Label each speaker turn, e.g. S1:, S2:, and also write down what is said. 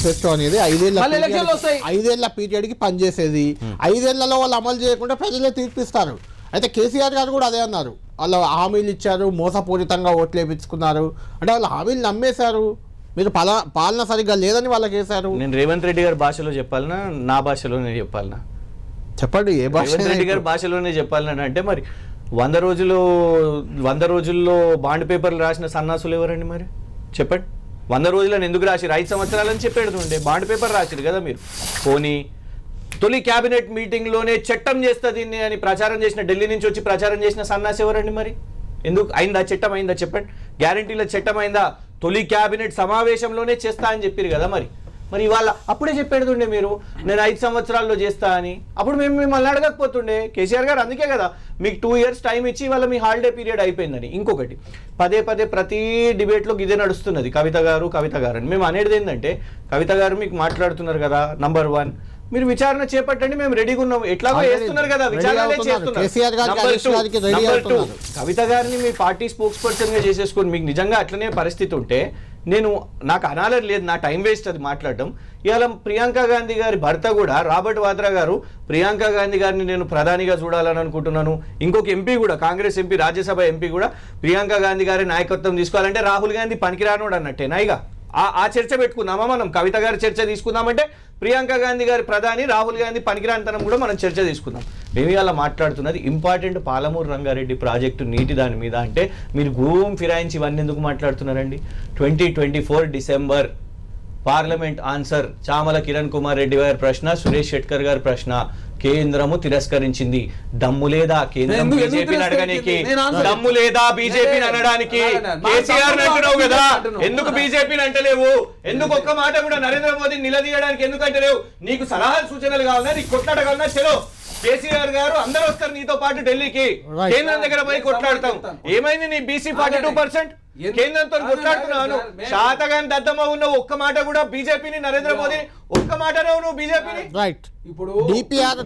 S1: Manifesto అనేది 5 ఏళ్ల period కి పనిచేసేది. 5 ఏళ్లలో వాళ్ళు అమలు చేయకుండా ప్రజలే తీర్పిస్తారు. అయితే కేసీఆర్ గారు కూడా అదే అన్నారు, వాళ్ళు హామీలు ఇచ్చారు, మోసపూరితంగా ఓట్లు వేయించుకున్నారు అంటే వాళ్ళు హామీలు నమ్మేశారు, మీరు పాలన సరిగ్గా లేదని వాళ్ళకి వేశారు.
S2: నేను రేవంత్ రెడ్డి గారి భాషలో చెప్పాలనా నా భాషలోనే చెప్పాలనా?
S1: చెప్పండి ఏ భాష.
S2: రేవంత్ రెడ్డి గారి భాషలోనే చెప్పాలని అంటే మరి 100 రోజుల్లో బాండ్ పేపర్లు రాసిన సన్నాసులు ఎవరండి? మరి చెప్పండి, 100 రోజులను ఎందుకు రాసిరు? 5 సంవత్సరాలని చెప్పేడుతుండే బాండ్ పేపర్ రాసిరు కదా మీరు. పోనీ తొలి క్యాబినెట్ మీటింగ్లోనే చట్టం చేస్తా దీన్ని అని ప్రచారం చేసిన, ఢిల్లీ నుంచి వచ్చి ప్రచారం చేసిన సన్నాసి ఎవరండి? మరి ఎందుకు అయిందా? చట్టం అయిందా? చెప్పండి. గ్యారంటీల చట్టం అయిందా? తొలి క్యాబినెట్ సమావేశంలోనే చేస్తా అని చెప్పారు కదా. మరి ఇవాళ అప్పుడే చెప్పేడుతుండే మీరు, నేను 5 సంవత్సరాల్లో చేస్తా అని. అప్పుడు మేము మిమ్మల్ని అడగకపోతుండే. కేసీఆర్ గారు అందుకే కదా మీకు 2 years టైం ఇచ్చి ఇవాళ మీ హాలిడే పీరియడ్ అయిపోయిందని. ఇంకొకటి పదే ప్రతి డిబేట్లో ఇదే నడుస్తున్నది, కవిత గారు అని. మేము అనేది ఏంటంటే, కవిత గారు మీకు మాట్లాడుతున్నారు కదా, నంబర్ 1 మీరు విచారణ చేపట్టండి, మేము రెడీగా ఉన్నాం. ఎట్లాగో వేస్తున్నారు కదా, విచారణలే చేస్తున్నారు. నంబర్ 2 కవిత గారిని మీ పార్టీ స్పోక్స్ పర్సన్ గా చేసేసుకొని మీకు నిజంగా అట్లనే పరిస్థితి ఉంటే నాకు అనాలని లేదు, నా టైం వేస్ట్ అది మాట్లాడటం. ఇవాళ ప్రియాంక గాంధీ గారి భర్త కూడా రాబర్ట్ వాద్రా గారు ప్రియాంక గాంధీ గారిని నేను ప్రధానిగా చూడాలని అనుకుంటున్నాను. ఇంకొక ఎంపీ కూడా, కాంగ్రెస్ ఎంపీ, రాజ్యసభ ఎంపీ కూడా ప్రియాంక గాంధీ గారి నాయకత్వం తీసుకోవాలంటే రాహుల్ గాంధీ పనికిరానోడు అన్నట్టేనా? ఇక ఆ చర్చ పెట్టుకుందామా మనం? కవిత గారి చర్చ తీసుకుందామంటే ప్రియాంక గాంధీ గారి ప్రధాని, రాహుల్ గాంధీ పనికిరానితనం కూడా మనం చర్చ తీసుకుందాం. మేము ఇలా మాట్లాడుతున్నది ఇంపార్టెంట్ పాలమూరు రంగారెడ్డి ప్రాజెక్టు నీటి దాని మీద. అంటే మీరు ఫిరాయించి ఇవన్నీ ఎందుకు మాట్లాడుతున్నారండి? 2024 December parliament answer, Chamala Kiran Kumar Reddy గారి ప్రశ్న, సురేష్ షెట్కర్ గారి ప్రశ్న కేంద్రము తిరస్కరించింది. దమ్ము లేదా కేంద్రం బీజేపీని అడగడానికి? దమ్ము లేదా బీజేపీని అనడానికి? కేసీఆర్ అంటున్నావు కదా, ఎందుకు బీజేపీని అంటలేవు? ఎందుకు ఒక్క మాట కూడా నరేంద్ర మోదీని నిలదీయడానికి ఎందుకు అంటలేవు? నీకు సలహాలు సూచనలు కావాలన్నా, నీకు కొట్లాట కావాలన్నా చలో, కేసీఆర్ గారు అందరూ వస్తారు నీతో పాటు ఢిల్లీకి, కేంద్రం దగ్గర పోయి కొట్లాడతాం. ఏమైంది నీ బీసీ 42%? కేంద్రంతో కొట్లాడుతున్నాను. శాతగాని దద్దమ్మ ఉన్న ఒక్క మాట కూడా బీజేపీని, నరేంద్ర మోదీ ఒక్క మాట నువ్వు బీజేపీని.
S1: రైట్. ఇప్పుడు డిపిఆర్